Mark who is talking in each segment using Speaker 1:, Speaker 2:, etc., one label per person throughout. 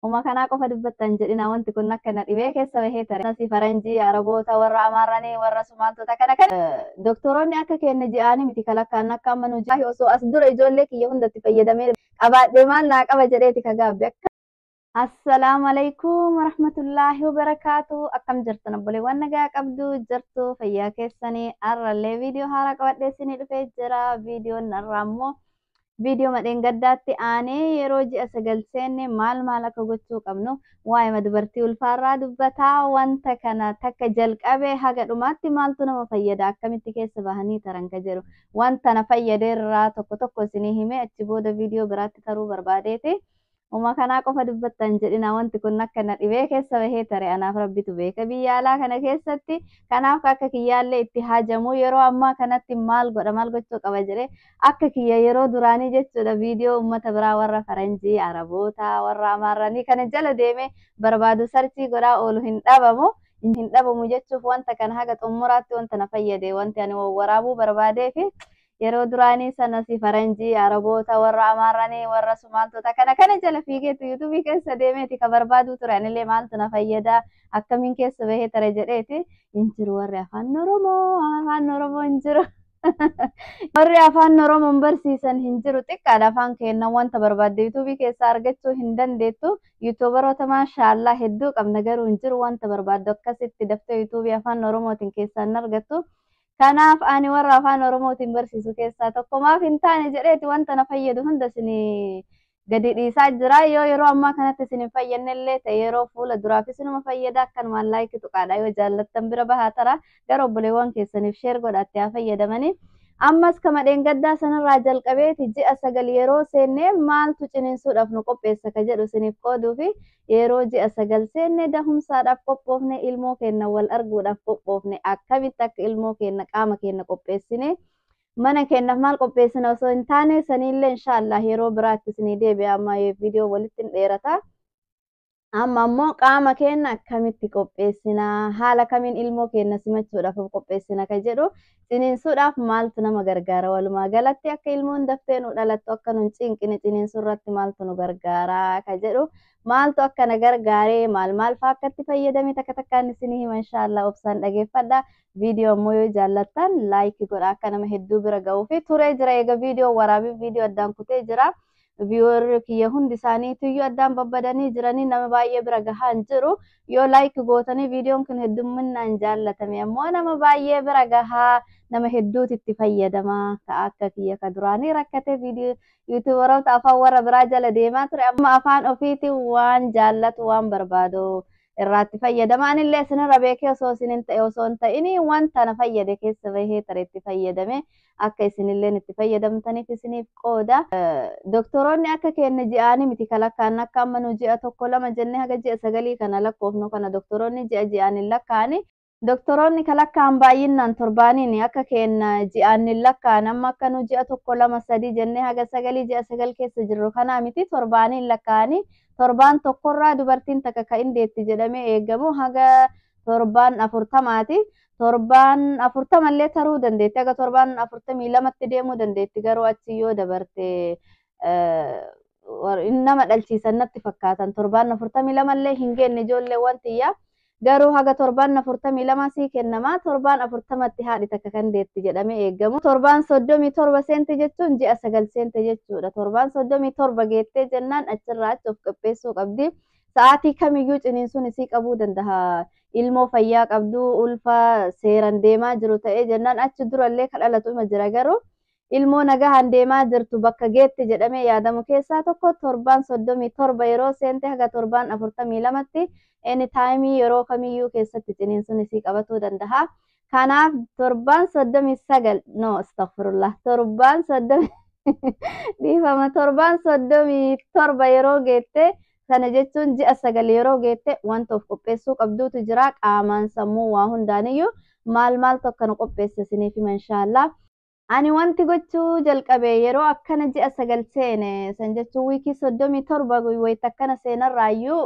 Speaker 1: Uma kana qofa dubbattan jedhina wanti kun akkana dhibee keessa bahee tare. Nasi faranjii Araboota warra Amaaranii warra Sumaaltota kana doktoroonni akka kenna ji'aanii miti kalakkaan akka amma nu ji'a osoo as dura ijoollee kiyya hundatti fayyadamee qabaadhee maal naa qaba jedheeti ka gaabbe. Assalamu alaikum warahmatullahi wabarakatuh. Akkam jirtan obboleewwan nagaa qabdu jirtu fayyaa keessanii arrallee viidiyoo haaraa qabadhee isinii dhufee jira. Viidiyoon narraa immoo viidiyoo madeen gaddaatti aanee yeroo ji'a sagal seenne maal akka gochuu qabnu waa'ee dubartii ulfaarraa dubbataa. Wanta kana takka jalqabee haga dhumaatti maaltu nama fayyada akkamitti keessa bahanii taran ka jedhu wanta na fayyadeerraa tokko isinii himee achi booda viidiyoo biraatti taruu barbaadeeti. Uma kana qofa dubbattan jedhina wanti kun akkana dhibee keessa bahee tare anaaf rabbitu beeka biyya alaa kana keessatti. Kanaaf akka kiyyaallee itti haajamu yeroo ammaa kanatti maal gochuu qaba jedhee akka kiyya yeroo duraanii jechuudha viidiyoo ummata biraa warra faranjii Araboota warra Amaaranii kana jala deemee barbaadu sarchii godhaa oolu hin dhabamu jechuuf wanta kana haga xumuraatti wanta na fayyade wanti ani waraabuu barbaadeefi yeroo duraanii sana si faranjii Araboota warra Amaaranii warra Sumaaltota kana jala fiigeetu yuutuubii keessa deemeeti ka barbaaduu ture anillee maaltu na fayyada akkamiin keessa bahee tare jedheeti hin jiru warri afaan Oromoo hin jiru. Warri afaan Oromoo barsiisan hin jiru xiqqaadha afaan kennan wanta barbaadde yuutuubii keessa argachuu hin dandeettu. Yuutuubaroota maashaallah hedduu qabna garuu hin jiru wanta barbaaddu akkasitti daftee yuutuubii afaan Oromootiin keessaan argattu. Kanaaf ani warra afaan Oromootiin barsiisu keessaa tokko maaf hin taane jedheeti wanta na fayyadu hunda isinii gadi dhiisaa jira. Yeroo ammaa kanatti isin hin fayyannellee ta'e yeroo fuula duraaf isinuma fayyada akkanumaan laayikii tuqaadha yoo jaallattan bira bahaa tara gara obboleewwan keessaniif sheer godhaatti haa fayyadamanii. Ammas kamadheen gaddaa sanarraa jalqabeeti ji'a sagal yeroo seennee maaltu ciniinsuudhaaf nu qopheessa ka jedhu isiniif qooduufi yeroo ji'a sagal seennee dahumsaadhaaf qophoofne ilmoo keenya wal arguudhaaf qophoofne akkamitti akka ilmoo keenya qaama keenya qopheessine mana keenyaaf maal qopheessina osoo hin taane saniillee inshaallah yeroo biraatti isinii deebi'a amma viidiyoo walitti hin dheerata. Amma ammoo qaama keenya akkamitti qopheessina haala kamiin ilmoo keenya simachuudhaaf qopheessina ka jedhu ciniinsuudhaaf maaltu nama gargaara walumaa galatti akka ilmoon daftee nu dhalattu akka nu cinqine ciniinsuu irratti maaltu nu gargaara ka jedhu maaltu akka na gargaaree maal faa akkatti fayyadame takkaan isinii hima inshaallah obsaan dhageeffadha. Viidiyoo ammoo yoo jaallattan laayikii godha akka nama hedduu bira ga'uufi turee jira eega viidiyoo waraabee viidiyoo addaan kutee jira. Viewer kiyya hundi isaaniitu addaan babbadanii jiranii nama baay'ee bira gahaa hin jiru. Yoo laayikii gootanii viidiyoon kun heddumminaan jaallatame ammoo nama baay'ee bira gahaa nama hedduutu itti fayyadama ka akka kiyya ka duraanii rakkate viidiyoo yuutuubaroota afaan warra biraa jala deemaa ture amma afaan ofiitiin waan jaallatu waan barbaadu irraatti fayyadama. Anillee isinirra beekee osoo hin ta'in wanta na fayyade keessa bahee tare itti fayyadame akka isinillee itti fayyadamtaniif isiniif qooda. Doktoroonni akka kenna ji'aanii miti kalakkaan akka amma nu ji'a tokko lama jennee haga ji'a sagalii kana lakkoofnu kana doktoroonni ji'aaniin lakkaa'ani. Doktoroonni kalakkaan baay'inaan torbaaniin akka kenna ji'aaniin lakkaa'an amma akka nu ji'a tokko lama sadii jennee haga sagalii ji'a sagal keessa jirru kanaa miti torbaaniin lakkaa'ani. Torbaan tokkorraa dubartiin takka ka indeetti jedhamee eegamu haga torbaan 40ti. Torbaan 40 taruu dandeetti haga torbaan 42tti deemuu dandeetti garuu achi yoo dabarte nama dhalchiisan natti fakkaatan torbaan 42 hin geenne ijoollee wantiyya garuu haga torbaan 42 sii kennama torbaan 40tti haadhi takka kan deetti jedhamee eegamu. Torbaan 37 seente jechuun ji'a 9 seente jechuudha. Torbaan 37 geettee jennaan achirraa achi of qopheessuu qabdi. Sa'aatii kamiyyuu ciniinsuun isii qabuu danda'a. Ilmoo fayyaa qabdu ulfa seeran deemaa jiru ta'ee jennaan achi durallee ka dhalatu ima jira garuu ilmoo nagahaan deemaa jirtu bakka geetti jedhamee yaadamu keessaa tokko torbaan 37 yeroo seente haga torbaan 42tti anytime yeroo kamiyyuu keessatti ciniinsuun isii qabatuu danda'a. Kanaaf torbaan 39 no astaghfirullah torbaan 30 dhiifama torbaan 37 yeroo geette sana jechuun ji'a sagal yeroo geette wanta of qopheessuu qabduutu jira qaamaan sammuu waa hundaaniyyuu maal tokko nu qopheessa isiniif hima inshaallah. Ani wanti gochuu jalqabe yeroo akkana ji'a sagal seene san jechuun wiikii 37 wayita akkana seenarraayyuu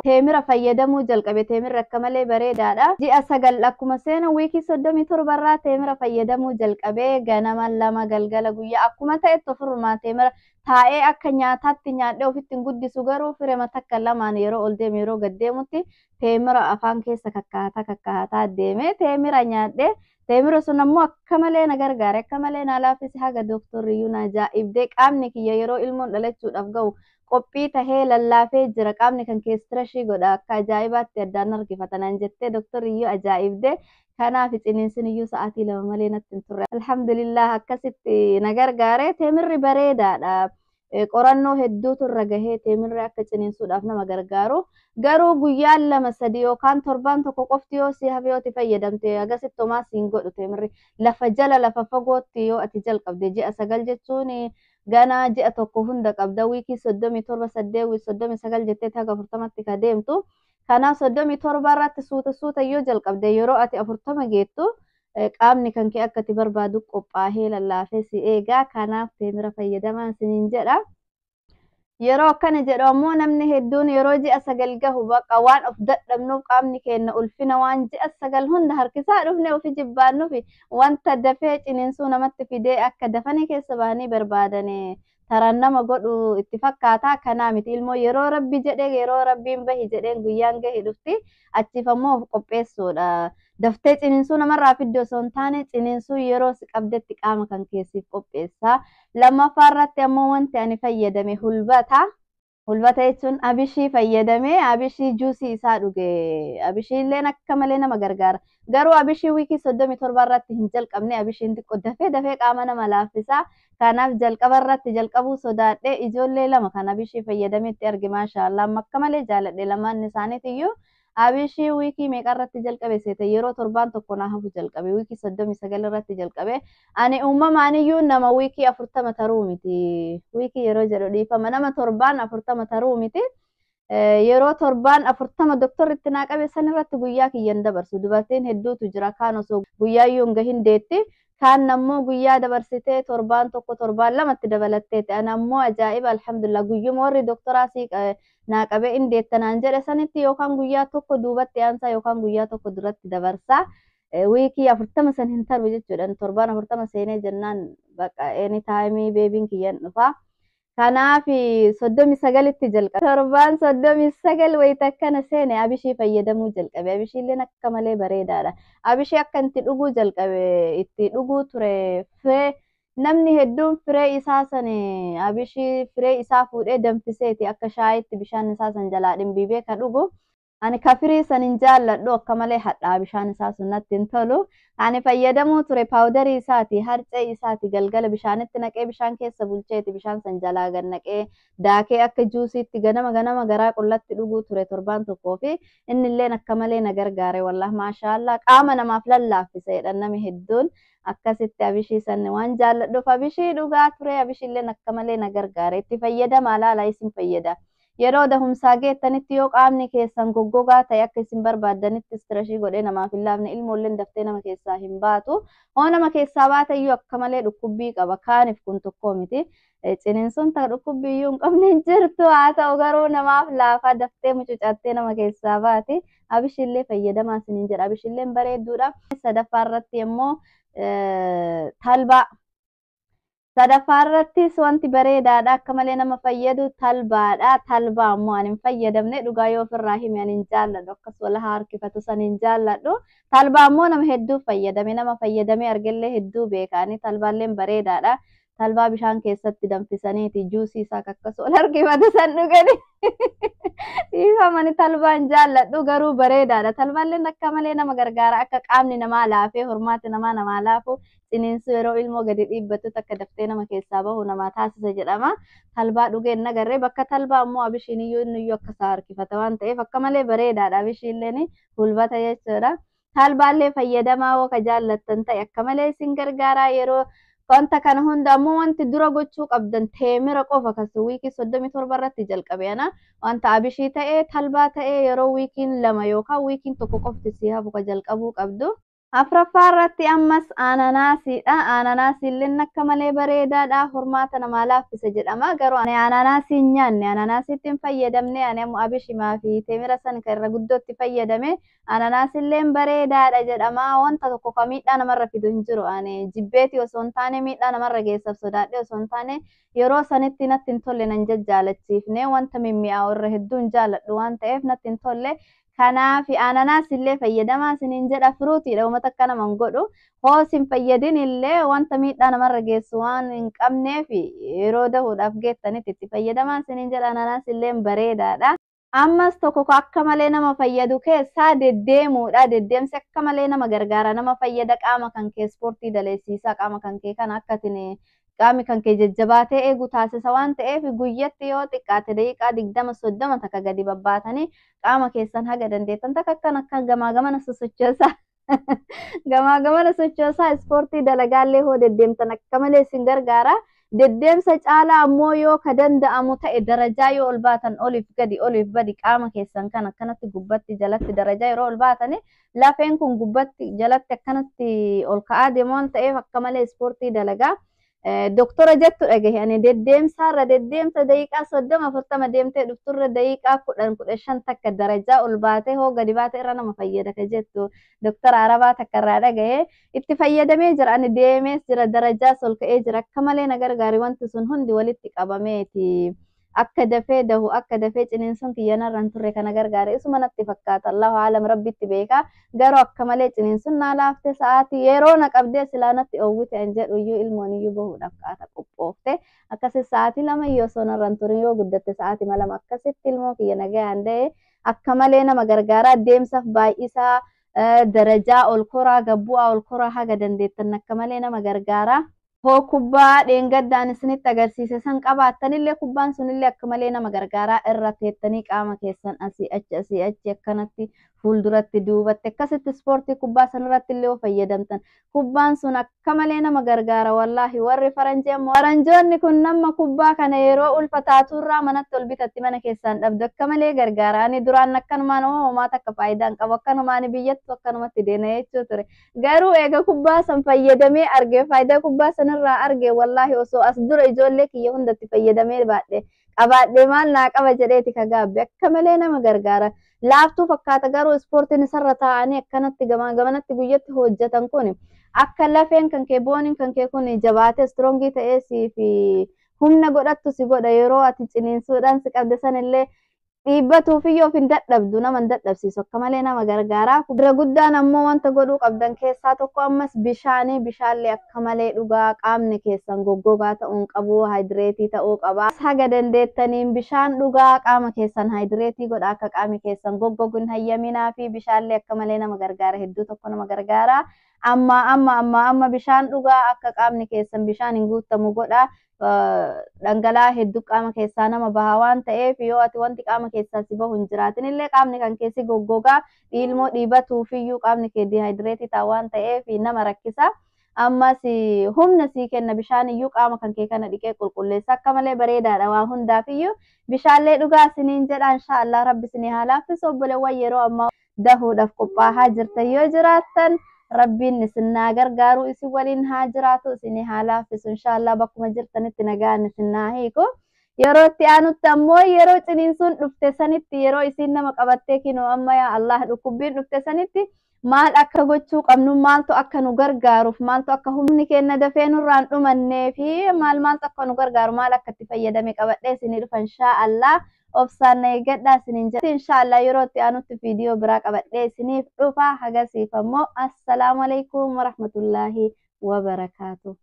Speaker 1: teemira fayyadamuu jalqabe. Teemirri akka malee bareedaadha. Ji'a sagal akkuma seena wiikii 37 irraa teemira fayyadamuu jalqabe. Ganama 2 galgala guyyaa akkuma ta'etti ofirrumaa teemira taa'ee akka nyaataatti nyaadhee ofitti hin guddisu garuu firema takka lamaan yeroo ol deeme yeroo gad deemutti teemira afaan keessa kakkaataa deeme teemira nyaadhee. Teemira sun ammoo akka malee na gargaare akka malee na laaffise haga dooktorri iyyuu na ajaa'ibdee qaamni kiyya yeroo ilmoon dhalachuudhaaf ga'u qophii tahee lallaafee jira qaamni kan keessirashii godha akka ajaa'ibaatti addaan harkifatanan jettee dooktorri iyyuu ajaa'ibdee kanaaf ciniinsin iyyuu sa'aatii 2 malee natti hin turre. Alhamdulillah akkasitti na gargaare teemirri bareedaadha. Qorannoo hedduutu irra gahee teemirri akka ciniinsuudhaaf nama gargaaru garuu guyyaan 2-3 yookaan torban tokko qofti yoo si hafe yoo itti fayyadamte agasitti homaa siin godhu teemirri lafa jala lafa fagootti yoo ati jalqabde ji'a 9 jechuun ganaa ji'a tokko hunda qabda wiikii 37 jettee haga 40tti ka deemtu kanaaf 37 irratti suuta yoo jalqabde yeroo ati 40 geettu qaamni kan kee akka itti barbaadu qophaa'ee lallaafee si eegaa kanaaf teemira fayyadamaa isiniin jedha. Yeroo akkana jedhu ammoo namni hedduun yeroo ji'a 9 gahu baqa waan of dadhabnuuf qaamni keenya ulfina waan ji'a 9 hunda harkisaa dhufne ofi jibbaannuuf wanta dafee ciniinsuu namatti fidee akka dafanii keessa bahanii barbaadane taraan nama godhu itti fakkaata. Kanaa miti ilmoo yeroo rabbi jedhee yeroo rabbiin bahi jedheen guyyaan gahi dhufti achiif ammoo of qopheessuudha. Daftee ciniinsuu namarraa fiddoo osoo hin taane ciniinsuu yeroo si qabdetti qaama kan keessiif qopheessaa. Lammaffaa irratti ammoo wanti ani fayyadame hulbata. Hulbata jechuun abishii fayyadame abishii juusii isaa dhuge. Abishiilleen akka malee nama gargaara. Garuu abishii wiikii 37 irratti hin jalqabne abishiin xiqqoo dafee qaama nama laaffisa. Kanaaf jalqaba irratti jalqabuu sodaadhee ijoollee 2 kan abishii fayyadametti arge maashaallah akka malee jaaladhe lamaan isaaniitiyyuu. Abishii wiikii meeqa irratti jalqabe seete yeroo torban tokko na hafu jalqabe wiikii 39 irratti jalqabe ani uumamaan iyyuu nama wiikii 40 taruu miti wiikii yeroo jedhu dhiifama nama torban 40 taruu miti yeroo torban 40 doktorri itti naa qabe san irratti guyyaa kiyyan dabarsu dubartiin hedduutu jira kaan osoo guyyaa iyyuu hin gahin deetti kaan ammoo guyyaa dabarsitee torban tokko torban lamatti dabalatteeti ani ammoo ajaa'iba alhamdulillah guyyuma warri doktoraa sii naa qabe indeettanaan jedhe sanitti yookaan guyyaa tokko duubatti aansaa yookaan guyyaa tokko duratti dabarsaa wiikii 40 san hin taru jechuudha torban 40 seenee jennaan baqa any time beebiin kiyyan dhufa kanaaf 39tti jalqabe torban 39 wayita akkana seene abishii fayyadamuu jalqabe abishiilleen akka malee bareedaadha abishii akka itti dhuguu jalqabe itti dhuguu ture namni hedduun firee isaa san abishii firee isaa fuudhee danfiseeti akka shaayitti bishaan isaa san jalaa dhimbiibee ka dhugu ani ka firii san hin jaalladhu akka malee hadhaa bishaan isaa sun natti hin tolu ani fayyadamuu ture paawudarii isaati harcee isaati galgala bishaanitti naqee bishaan keessa bulcheeti bishaan san jalaa gad naqee daakee akka juusiitti ganama garaa qullatti dhuguu ture torban tokkoo fi innilleen akka malee na gargaare wallahi maashaallah qaama namaaf lallaaffiseedha nami hedduun akkasitti abishii sanne waan jaalladhuuf abishii dhugaa ture abishiilleen akka malee na gargaare itti fayyadamaa laala isin fayyada yeroo dahumsaa geettanitti yoo qaamni keessan goggogaa ta'e akka isin barbaaddanitti istirashii godhee namaaf hin laafne ilmoolleen daftee nama keessaa hin baatu hoo nama keessaa baata iyyuu akka malee dhukkubbii qaba kaaniif kun tokko miti ciniinsuun ta'a dhukkubbii iyyuu hin qabne hin jirtu haa ta'u garuu namaaf laafaa daftee mucucattee nama keessaa baati abishiillee fayyadamaa isiniin jedha abishiilleen bareedduudha. Sadaffaa irratti immoo talbaa sadaffaa irrattis wanti bareedaadha akka malee nama fayyadu talbaadha talbaa ammoo ani hin fayyadamne dhugaa yoo ofirraa hime ani hin jaalladhu akkas wala harkifatu san hin jaalladhu talbaa ammoo nama hedduu fayyadame argellee hedduu beekaani talbaalleen bareedaadha talbaa bishaan keessatti danfisaniiti juusii isaa akkas wala harkifatu san dhugani dhiifamani talbaan jaalladhu garuu bareedaadha talbaalleen akka malee nama gargaara akka qaamni namaa laafee hormaati namaa laafu ciniinsu yeroo ilmoo gadi dhiibbatu akka daftee nama keessaa bahu nama taasisa jedhama talbaa dhugeen nagarree bakka talbaa ammoo abishiin iyyuu akka isaa harkifata waan ta'eef akka malee bareedaadha abishiilleen hulbata jechuudha talbaallee fayyadamaa woo ka jaallattan ta'e akka malee isin gargaara yeroo wanta kana hunda ammoo wanti dura gochuu qabdan teemira qofa kas wiikii 37 irratti jalqabe ana wanta abishii ta'ee talbaa ta'ee yeroo wiikiin 2 yookaan wiikiin tokko qofti si hafu ka jalqabuu qabdu Afraffaarratti ammas ananaasiidha. Ananaasii illee akka malee bareedaadha. Hormaata namaa laaffisa jedhama. Garuu ani ananaasii hin nyaanne. Ananaasiitti hin fayyadamne. Ani ammoo abishimaa fi teemira san kan irra guddootti fayyadame. Ananaasii illee bareedaadha jedhama. Wanta tokko kan miidhaa namarra fidu hin jiru. Ani jibbeeti osoo hin taane miidhaa namarra geessaaf sodaadhe osoo hin taane yeroo sanitti natti hin tolle nan jajjaalachiifne. Wanta mimmi'aawu irra hedduu hin jaaladhu waan ta'eef natti hin tolle. Kanaaf ananaas illee fayyadamaa isiniin jedha. Firuutiidha uummata akka naman godhu. Hoos hin fayyadin illee wanta miidhaa namarra geessu waan hin qabneef yeroo dahuudhaaf geettanitti itti fayyadamaa isiniin jedha. Ananaas illee bareedaadha. Ammas tokko akka malee nama fayyadu keessaa deddeemuudha. Deddeemsi akka malee nama gargaara. Nama fayyada qaama kan kee ispoortii daleessisaa qaama kan kee kan akkatiin qaami kan kee jajjabaatee eegu taasisa waan ta'eef guyyatti yoo xiqqaate daqiiqaa 20-30 takka gadi babbaatanii qaama keessan haga dandeettan takka akka gamaa gamana sosochoosaa gamaa gamana sochoosaa ispoortii dalagaallee hoo deddeemtan akka malee isin gargaara. Deddeemsa caalaa ammoo yoo ka danda'amu ta'e darajaa yoo ol baatan oliif gadi qaama keessan kan akkanatti gubbatti jalatti darajaa yeroo ol baatanii lafeen kun gubbatti jalatti akkanatti ol ka'aa deemu waan ta'eef akka malee ispoortii dalagaa. Doktora jettu dhagahe ani deddeemsaarra deemsa daqiiqaa 30-40 deemtee dhufturra daqiiqaa 10-15 takka darajaa ol baatee hoo gadi baatee irra nama fayyada ka jettu doktora arabaa takka irraa dhagahe itti fayyadamee jira. Ani deemees jira darajaa ol ka'ee jira akka malee na gargaari wanti sun hundi walitti qabameeti akka dafee dahu akka dafee ciniinsuun kiyyanarraan turre kana gargaare isuma natti fakkaata. Allahu aalam rabbitti beeka. Garuu akka malee ciniinsuun naa laafte sa'aatii yeroo na qabdee silaa natti oowwite an jedhu iyyuu ilmoon iyyuu bahuudhaaf kaata qophoofte akkasi sa'aatii lama iyyoo sonarraan turin yoo guddatte sa'aatii lama akkasitti ilmoo kiyya nagayaan da'e akka malee nama gargaara. Deemsaaf baay'isaa darajaa ol koraa gabbu'aa ol koraa haga dandeettan akka malee nama gargaara. Hoo kubbaa dheengaddaan isinitti agarsiise san qabaattanillee kubbaan sunillee akka malee nama gargaaraa irra teettanii qaama keessan asii achi akkanatti fuulduratti duubatti akkasitti ispoortii kubbaa sanirratti illee fayyadamtan kubbaan sun akka malee nama gargaara. Wallaahi warri faranjii ammoo faranjoonni kun nama kubbaa kana yeroo ulfataaturraa manatti ol bitatti mana keessaan dhabdu akka malee gargaara. Ani duraan akkanumaan homaa takka faayidaan qabu akkanumaan biyyattu akkanumatti deena jechuu ture. Garuu eega kubbaa san fayyadamee arge faayidaa kubbaa sanirraa arge wallaahi osoo as dura ijoollee kiyya hundatti fayyadamee qabaadhee maal naa qaba jedheeti ka gaabbe akka malee nama gargaara. Laaftuu fakkaata garuu ispoortiin isarra taa'anii akkanatti gamanatti guyyatti hojjetan kun akka lafeen kan kee booniin kan kee kun jabaatee istroongii ta'ee fi humna godhattu si godha yeroo ati ciniinsuudhaan si qabde sanillee dhiibbatuuf iyyoo hin dadhabdu nama hin dadhabsiisu akka malee nama gargaara. Bira guddaan ammoo wanta godhuu qabdan keessaa tokko ammas bishaanlee akka malee dhugaa qaamni keessan goggogaa ta'uun qabu haayidireetii ta'uu qaba. Haga dandeettaniin bishaan dhugaa qaama keessan haayidireetii godha akka qaami keessan goggoguun hayyaminaa fi bishaanlee akka malee nama gargaara hedduu tokko nama gargaara. Amma bishaan dhugaa akka qaamni keessan bishaan hin guutamu godha. Dhangala'aa hedduu qaama keessaa nama baha waan ta'eef yoo ati wanti qaama keessaa si bahu hin jiraatin illee qaamni kan keessi goggogaa ilmoo dhiibatuuf iyyuu qaamni kee dihaayidireetii ta'a waan ta'eef nama rakkisa. Ammas humna sii kenna bishaan iyyuu qaama kan kee kana dhiqee qulqulleessa akka malee bareedaadha waan hundaaf iyyuu bishaanlee dhugaa isiniin jedha inshaallah rabbi isinii haa laaffisu. Obboleewwan yeroo ammaa dahuudhaaf qophaa'aa jirtan yoo jiraattan Rabbiin isin gargaaru isin waliin haa jiraatu isin haa laaffisu inshaallah bakkuma jirtanitti nagaan isin hiiku. Yeroo itti aanutti ammoo yeroo ciniinsuun dhufte sanitti yeroo isin nama qabattee kinoo amma yaa Allah dhukkubbiin dhufte sanitti maal akka gochuu qabnu maaltu akka nu gargaaruuf maaltu akka humni keenya dafee nurraan dhumannee fi maaltu akka nu gargaaru maal akka itti fayyadame qabadhee isinii dhufa inshaallah. Obsaan eeggadhaa isiniin jedha inshaallah yeroo itti aanutti viidiyoo biraa qabadhee isiniif dhufa hagasiif ammoo assalaamu alaykum warahmatullaahi wabarakaatuh.